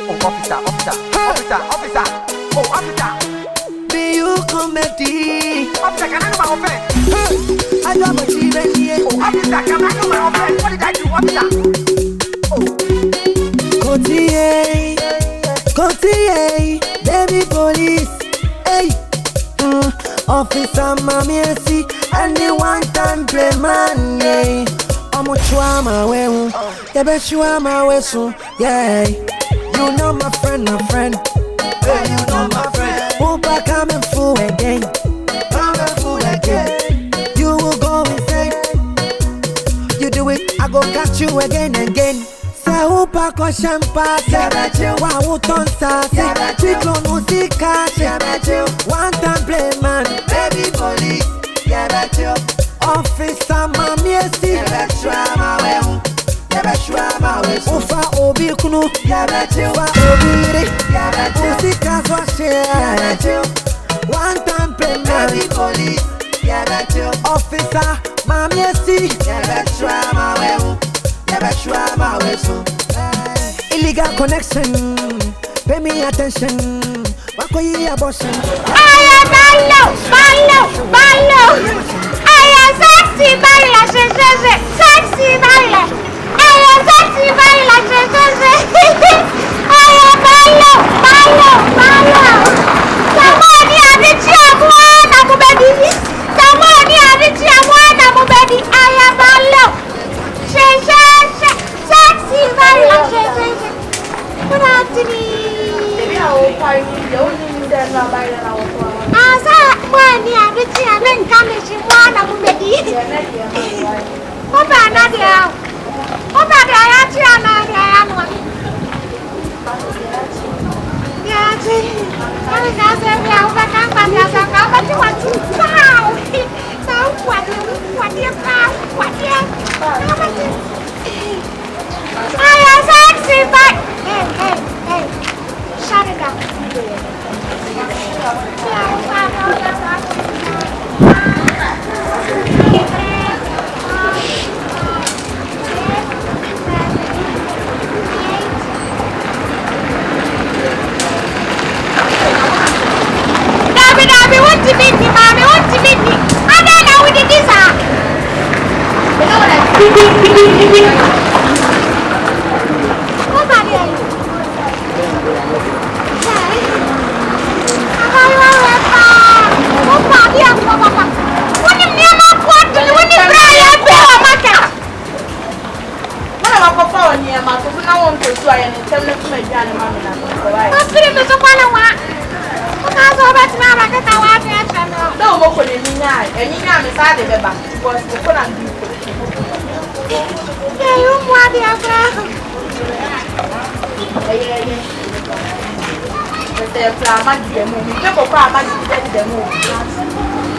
Officer. Oh, officer. Be you comedy. Officer, can I know my offense? I got my children here. Oh, officer, can I know my offense? What did I do, officer? Oh. Kokotii, baby police. Hey. Officer, mommy, see. And the one time Playman, yeah. I'm a trauma, well. Yeah, bet you are my whistle, yeah. You know my friend. Hey, you know my friend. Opa coming full again. You will go insane. You do it, I go catch you again and again. Say Opa ko champa, wa uton sa, chiklo no si catch. One time Playman, baby police. Officer, mommy, see. Ufa obi kunu, ufa obi re, usika swashe. One time Playman, police. Officer, mommy, see. Illegal connection, pay me attention. Wakoyi abortion. I am ballo. I am sexy baila, sexy baila. I am sexy baila, I am ballo. Somebody abichi amwana mubedi. Somebody abichi amwana mubedi. I am ballo. Sexy baila, Good afternoon. Asa mwani abichi amenkamishi mwana mubedi. Oba nadia yachi anadia yanwa. Yachi. Kani kase vya uba kamba vya saka uba ti watu sao. Sao wadi I am sexy but hey. Shut it down. Dabi, want to meet me, mommy, want to meet me. I don't know what it is. What's that here?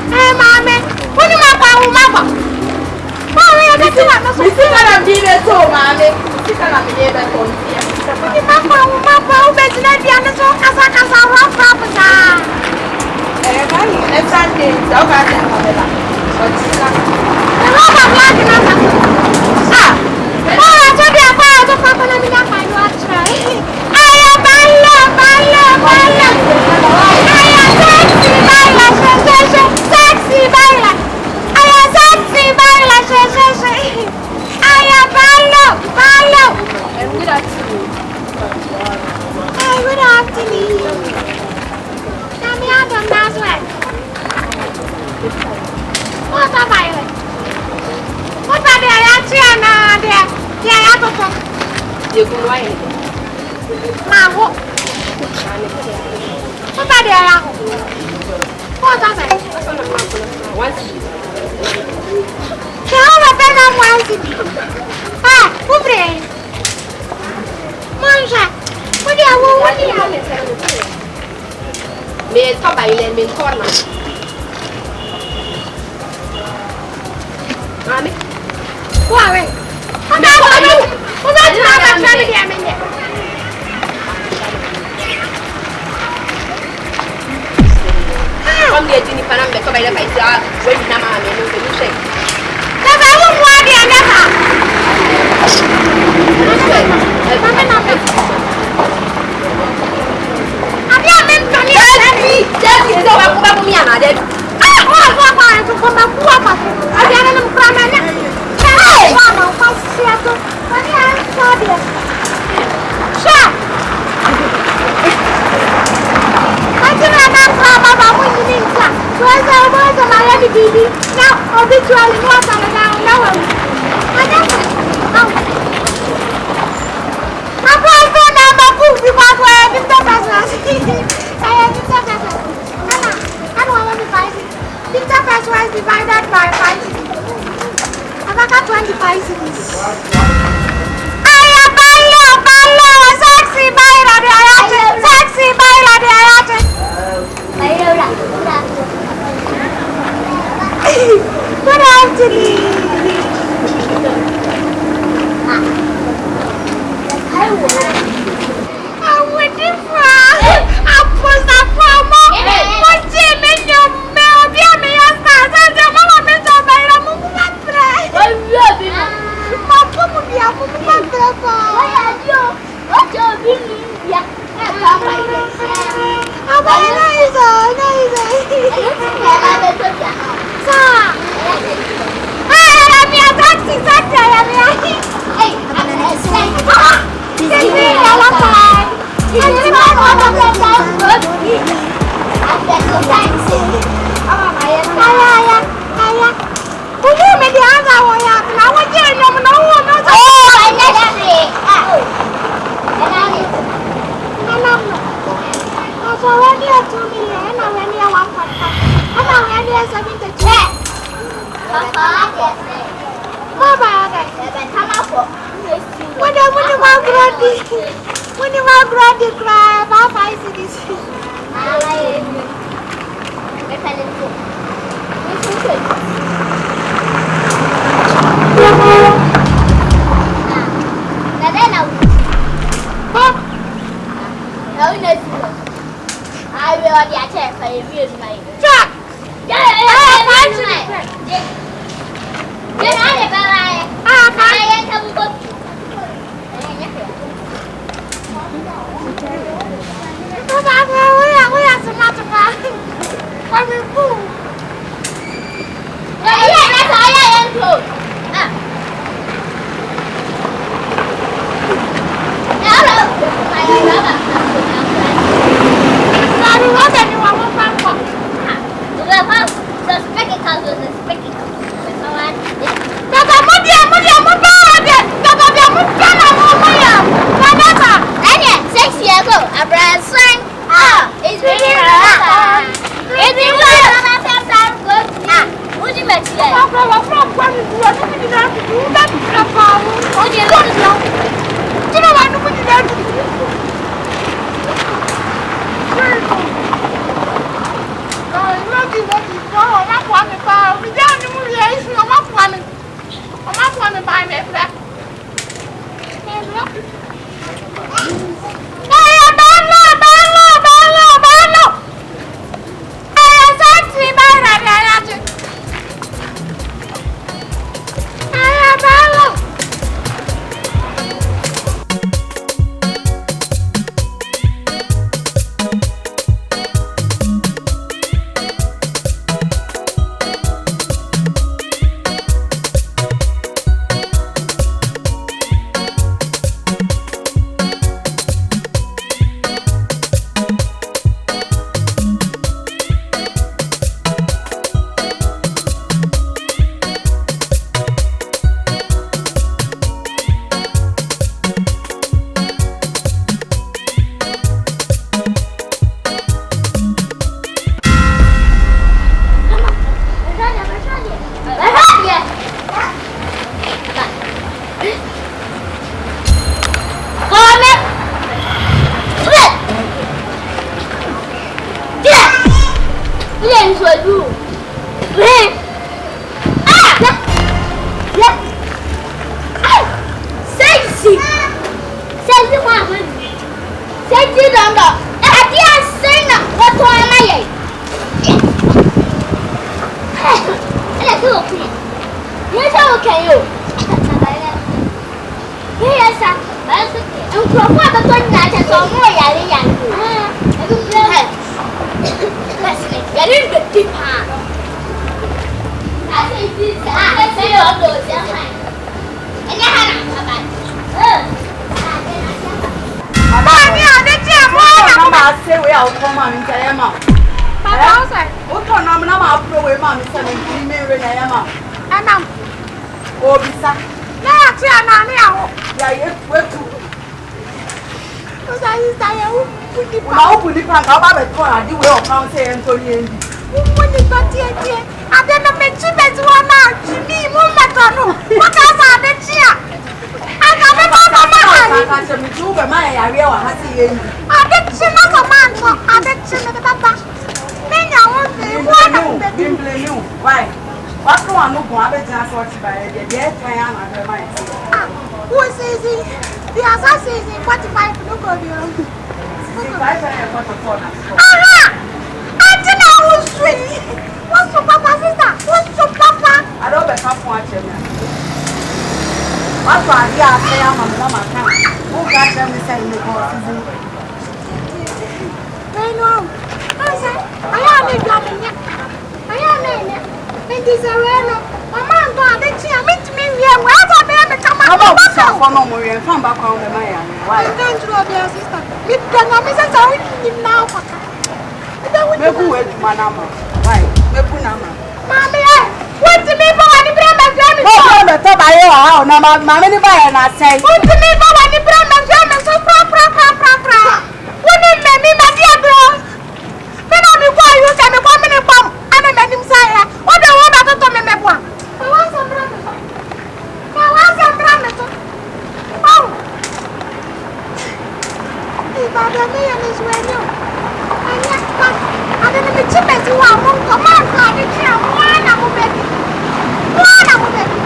Hey, mommy, what do you want? Mommy, I got you. We still got to be there too, mommy. We still got to be there too. What do you want? Who bet you let me on the show? Casa, rough property. Next Sunday, so bad. What's that? The rough of life. Ah, oh, I told you about the papa. Let me not find watch. I am ballo. Sexy baila. I am sexy baila. I am ballo. And good afternoon. Hey, good afternoon. Come here, Adam Nazwell. What's up, baila? What's up there? You go away. Now, what's that there? What's that? Tell me better once. Ah, who bring? Manja, what do you want? Me stop by the main corner. Mommy, go away. Come here, Jennifer, I'm the cover of my job. Wait, Nama, and you shake. That's I won't want the other. Now, obituary, what are now? I don't know. My boyfriend, I'm a fool because we're in the business. I am in the business. I don't want to fight it. 50 pesos divided by 5 cities. I've got 25 cities. I am Ballo, sexy baila, sexy baila de ayate. Good afternoon. I'm with you, Frank. I'm supposed to promo. What's Jim in your mail? Dear me, I start. I'm your mama, Mr. Baila, Mumma Play. I'm loving it. My Pumma, Mumma Play. Why are you? What's your billy? Yeah, I'm when you are grande cry about 5 cities. What on I'm up to where mammy said, and Mary and Emma. And I'm Obisa. not now. Yeah, where to? Because I used to How would you come about it? You will come say Anthony. when you got here, I didn't mention that one out to me, Mumma. What else are the cheer? I got a man. I did see not a man, so I did see the papa. Then I want to blame you. Why? What's the one who got it just watch by the dead man and her mind? Who is easy? The assassin is 45 look of you. Aha! I didn't know who's sweet. What's your papa, sister? What's your papa? I don't bet up watch him. What's why I say I'm a mama? Who got them to say in the course? I know. I said, I am a governor. I am a and this a reno. A man got the chair. Meet me here. Where are they? Come on. How about some for no more and come back on the Maya? Why? Don't you love your sister? Meet the Mrs. Owen now. Maybe wait, Manama. Why? Maybe Nama. Mammy, what to me for any brand of Oh, the top I owe now, Mammy, and I say, what to me for any brand of German so proper. Wouldn't let me, my dear girl. Then I'll be quiet. You can be coming in bomb. And I met him say, what the one that told me, my one. I want some drama. Oh, if I don't know this way, no. And yet, I didn't be cheap as you are. Come on, God, it's here. One of them, baby. One of them.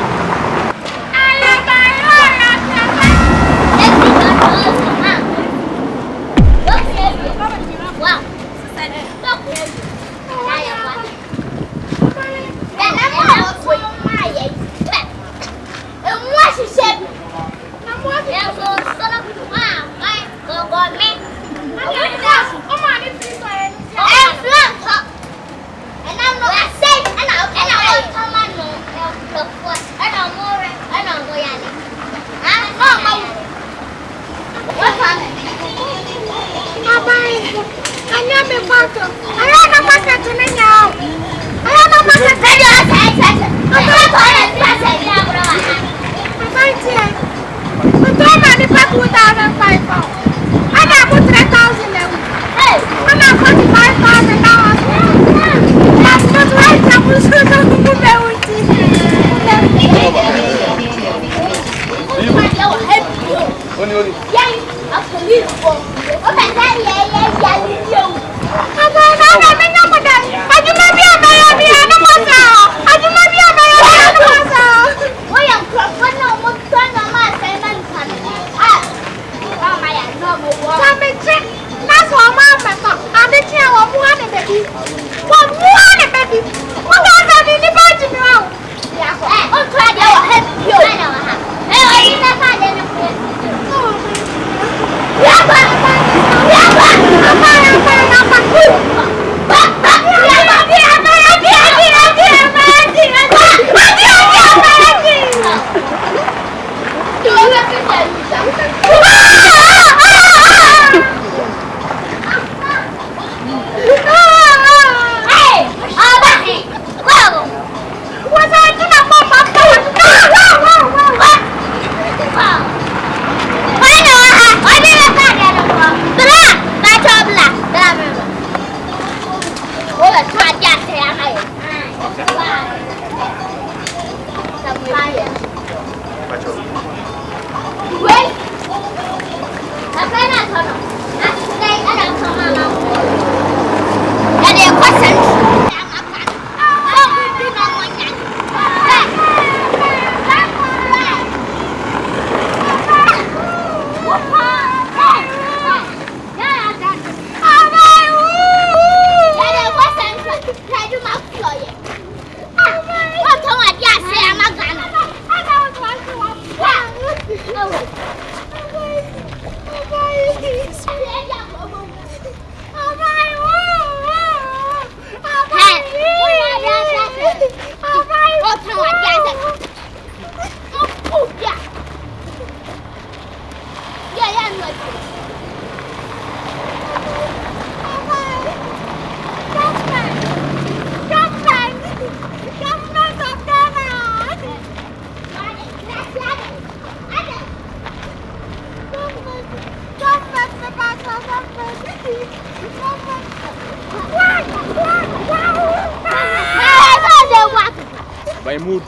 By mood.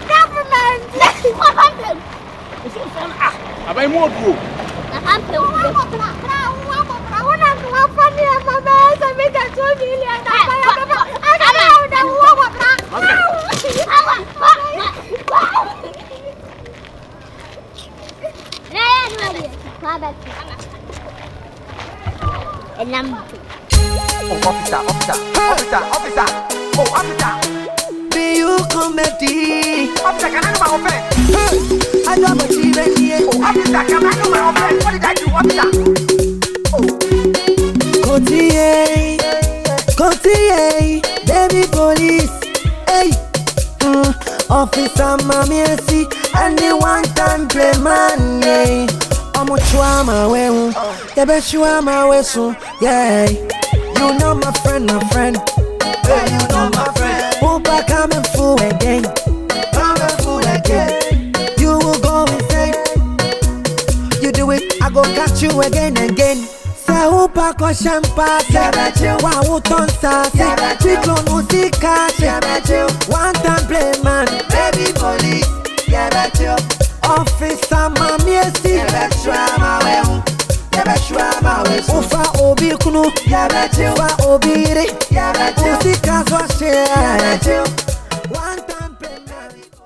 Government. What happened? By mood. Officer. Oh, officer. Be you comedy. Officer, can I know my offense? I don't believe in you. Oh, officer, can I know my offense? What did I do, officer? Oh. Kokotii, baby police. Hey. Officer, mommy, see. And the one time Playman, yeah. I'm a trauma, well. Yeah, bet you are my whistle, yeah. You know my friend, Hey, you know my friend. Opa coming full again. You will go insane. You do it, I go catch you again. Say Opa ko champa, wa uton sa, chiklo musika, one time Playman, baby police, officer mami esi, Ufa obi kunu, ufa obi re, musika so share.